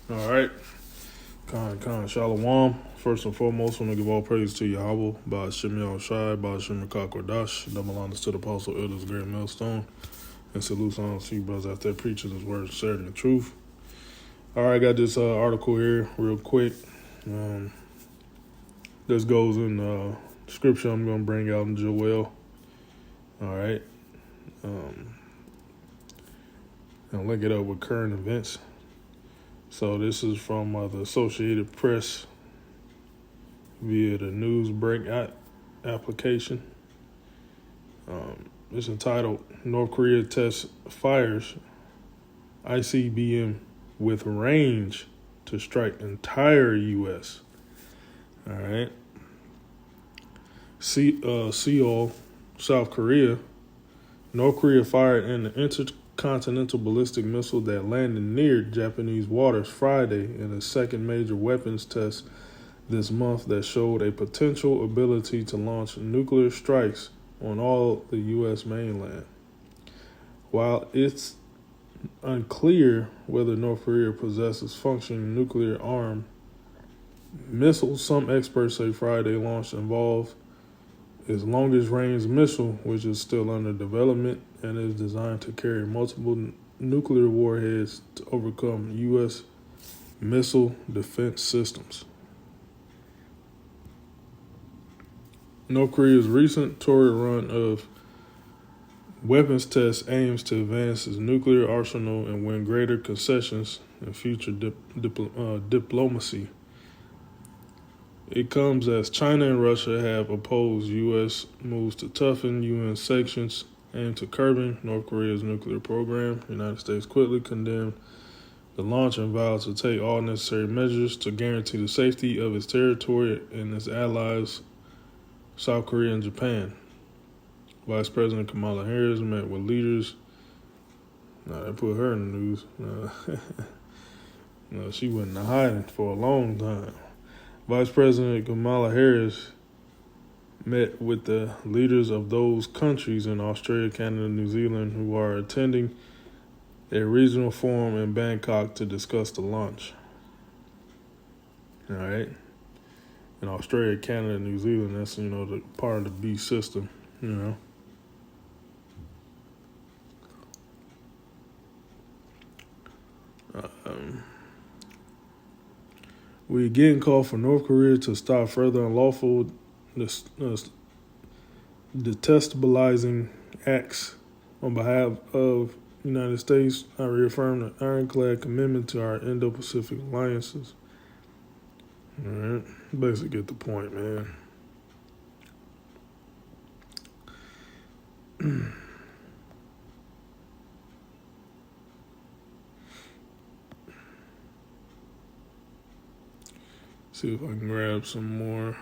All right. Khan, Shalom. First and foremost, I want to give all praise to Yahweh, by Shem Shai, by Shem Kakodash, double honors to the apostle elders, great millstone, and salutes on to you brothers out there preaching his word, sharing the truth. All right, I got this article here real quick. This goes in scripture I'm going to bring out in Joel. All right. And link it up with current events. So this is from the Associated Press via the Newsbreak application. It's entitled North Korea Tests Fires ICBM with Range to Strike Entire U.S. All right. Seoul, South Korea. North Korea fired an intercontinental ballistic missile that landed near Japanese waters Friday in a second major weapons test this month that showed a potential ability to launch nuclear strikes on all the U.S. mainland. While it's unclear whether North Korea possesses functioning nuclear-armed missiles, some experts say Friday launch involved its longest-range missile, which is still under development and is designed to carry multiple nuclear warheads to overcome U.S. missile defense systems. North Korea's recent torrid run of weapons tests aims to advance its nuclear arsenal and win greater concessions in future diplomacy. It comes as China and Russia have opposed U.S. moves to toughen UN sanctions aimed at curbing North Korea's nuclear program. The United States quickly condemned the launch and vowed to take all necessary measures to guarantee the safety of its territory and its allies, South Korea and Japan. Vice President Kamala Harris met with leaders. They put her in the news. She went into hiding for a long time. Vice President Kamala Harris met with the leaders of those countries in Australia, Canada, and New Zealand who are attending a regional forum in Bangkok to discuss the launch. All right. In Australia, Canada, and New Zealand, that's, the part of the B system, We again call for North Korea to stop further unlawful, destabilizing acts on behalf of the United States. I reaffirm the ironclad commitment to our Indo-Pacific alliances. All right, basically get the point, man. See if I can grab some more.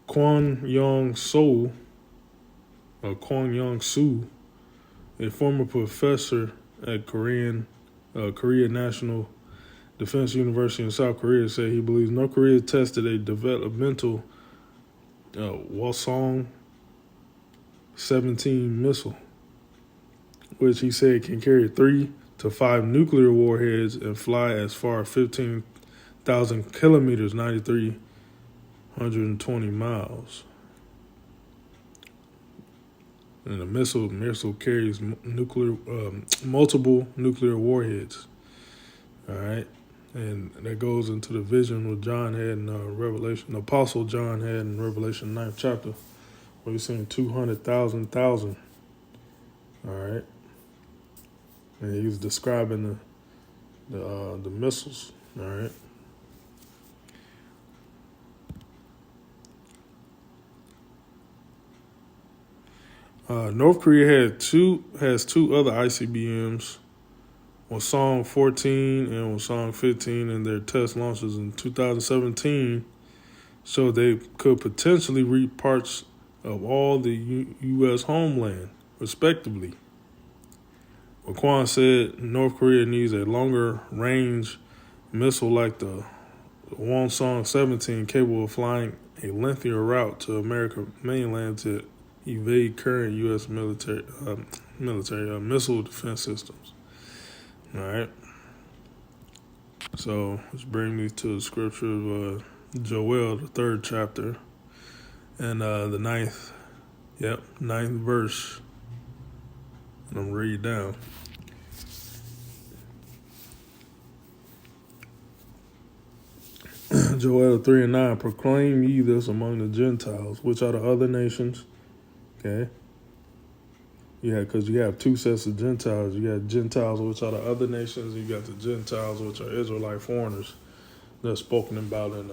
Kwon Young-soo, a former professor at Korea National Defense University in South Korea, said he believes North Korea tested a developmental Hwasong-17 missile, which he said can carry 3 to 5 nuclear warheads and fly as far as 15,000 kilometers, 9,320 miles. And the missile carries multiple nuclear warheads. All right. And that goes into the vision what John had in Revelation, the Apostle John had in Revelation 9th chapter, where he's saying 200,000. All right. And he was describing the missiles. All right. North Korea has two other ICBMs, Hwasong 14 and Hwasong 15, and their test launches in 2017 showed they could potentially reach parts of all the U.S. homeland, respectively. But Kwon said North Korea needs a longer-range missile like the Hwasong 17, capable of flying a lengthier route to American mainland to evade current U.S. military missile defense systems. All right. So this brings me to the scripture of Joel, the 3rd chapter, and the ninth verse. And I'm read down. Joel 3:9, proclaim ye this among the Gentiles, which are the other nations. Okay. Yeah, because you have two sets of Gentiles. You got Gentiles, which are the other nations. You got the Gentiles, which are Israelite foreigners. That's spoken about in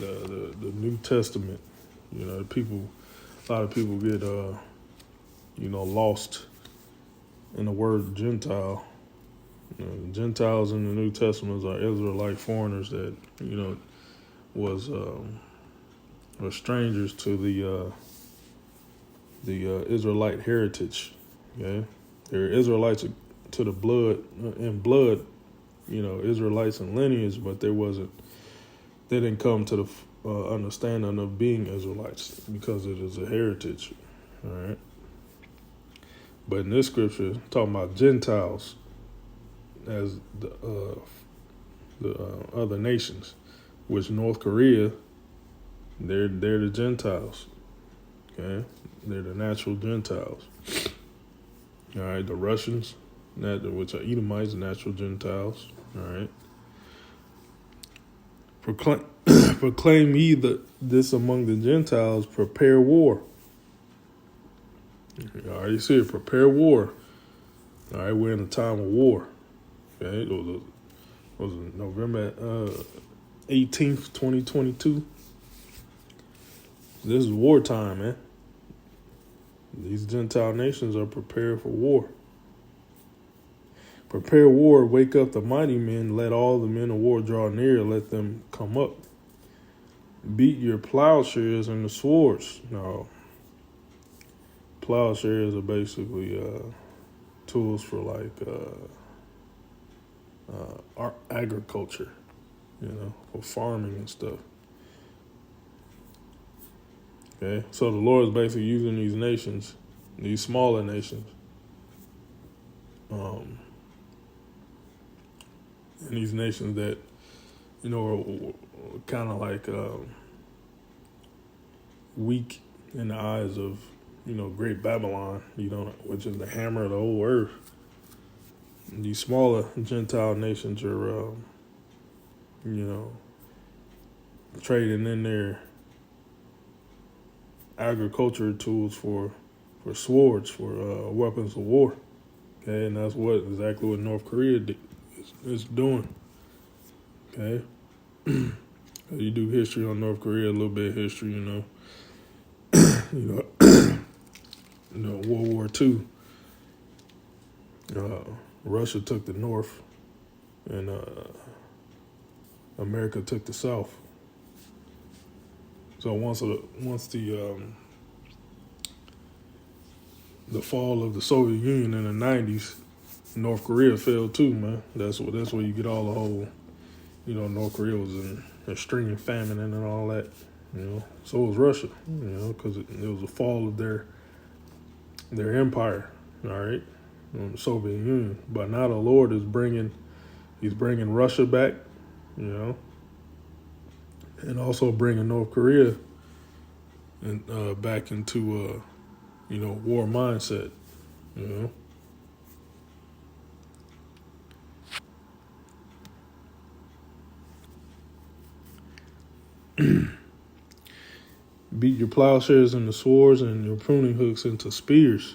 the New Testament. You know, a lot of people get lost in the word Gentile. You know, the Gentiles in the New Testament are Israelite foreigners that were strangers to the Israelite heritage. Okay, they're Israelites to the blood in blood. Israelites and lineage, but they didn't come to the understanding of being Israelites because it is a heritage. All right. But in this scripture, talking about Gentiles as the other nations, which North Korea, they're the Gentiles. Okay, they're the natural Gentiles. All right, the Russians, which are Edomites, natural Gentiles. All right. Proclaim ye this among the Gentiles, prepare war. All right, you see it, prepare war. All right, we're in a time of war. Okay, it was November 18th, 2022. This is wartime, man. These Gentile nations are prepared for war. Prepare war, wake up the mighty men, let all the men of war draw near, let them come up. Beat your plowshares and the swords. Now, plowshares are basically tools for agriculture, for farming and stuff. Okay, so the Lord is basically using these nations, these smaller nations, and these nations that, are kind of like weak in the eyes of, Great Babylon, which is the hammer of the whole earth. And these smaller Gentile nations are, trading in their agriculture tools for swords, for weapons of war. Okay, and that's exactly what North Korea is doing. Okay, you do history on North Korea, a little bit of history, World War II. Russia took the North, and America took the South. So once the fall of the Soviet Union in the 90s, North Korea fell too, man. That's where you get all the whole, North Korea was in extreme famine and all that, So was Russia, because it was a fall of their empire, all right, the Soviet Union. But now the Lord is bringing Russia back, and also bringing North Korea and back into war mindset, Beat your plowshares into swords and your pruning hooks into spears.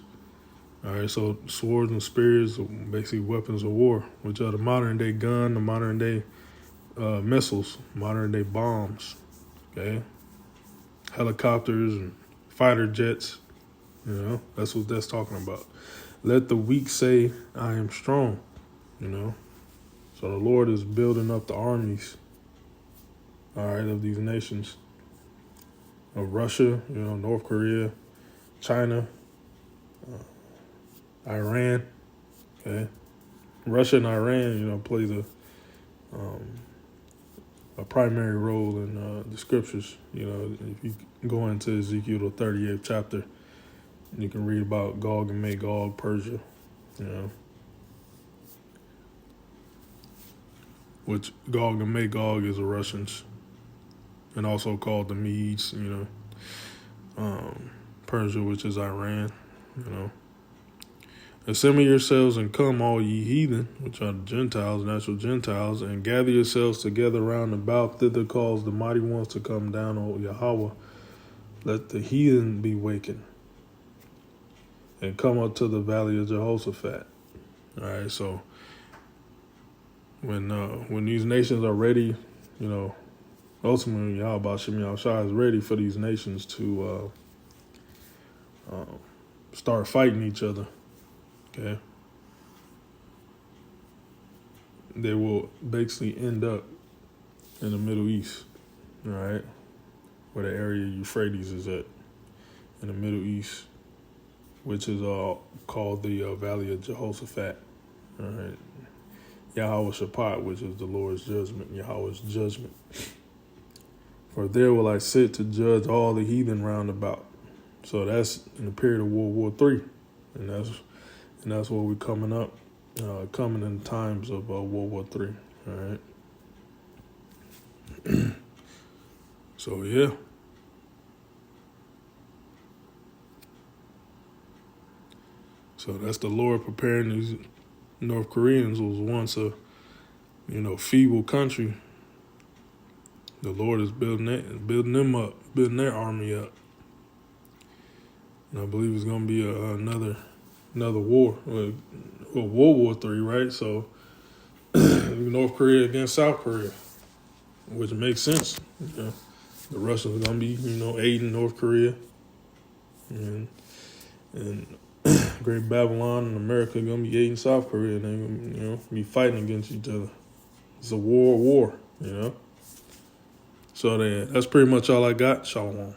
All right, so swords and spears are basically weapons of war, which are the modern day gun, the modern day missiles, modern day bombs. Okay, helicopters and fighter jets. That's what that's talking about. Let the weak say, I am strong. So the Lord is building up the armies, all right, of these nations. Of Russia, North Korea, China, Iran. Okay, Russia and Iran, plays a primary role in the scriptures. If you go into Ezekiel the 38th chapter, you can read about Gog and Magog, Persia. which Gog and Magog is the Russians, and also called the Medes, Persia, which is Iran, Assemble yourselves and come, all ye heathen, which are the Gentiles, natural Gentiles, and gather yourselves together round about. Thither calls the mighty ones to come down, O Yahweh. Let the heathen be wakened, and come up to the valley of Jehoshaphat. All right, so when these nations are ready, ultimately Yahweh Shem Yahushua is ready for these nations to start fighting each other. Okay, they will basically end up in the Middle East, all right, where the area Euphrates is at, in the Middle East, which is called the Valley of Jehoshaphat, all right. Yahweh Shaphat, which is the Lord's judgment, Yahweh's judgment. For there will I sit to judge all the heathen round about. So that's in the period of World War III, and that's what we're coming up, coming in times of World War III. All right. So yeah. So that's the Lord preparing these North Koreans, was once a, feeble country. The Lord is building them up, building their army up. And I believe it's going to be another war, World War III, right? So North Korea against South Korea, which makes sense. The Russians are going to be, aiding North Korea, and Great Babylon and America are going to be aiding South Korea, and they're going to, be fighting against each other. It's a war, So that's pretty much all I got. Shalom.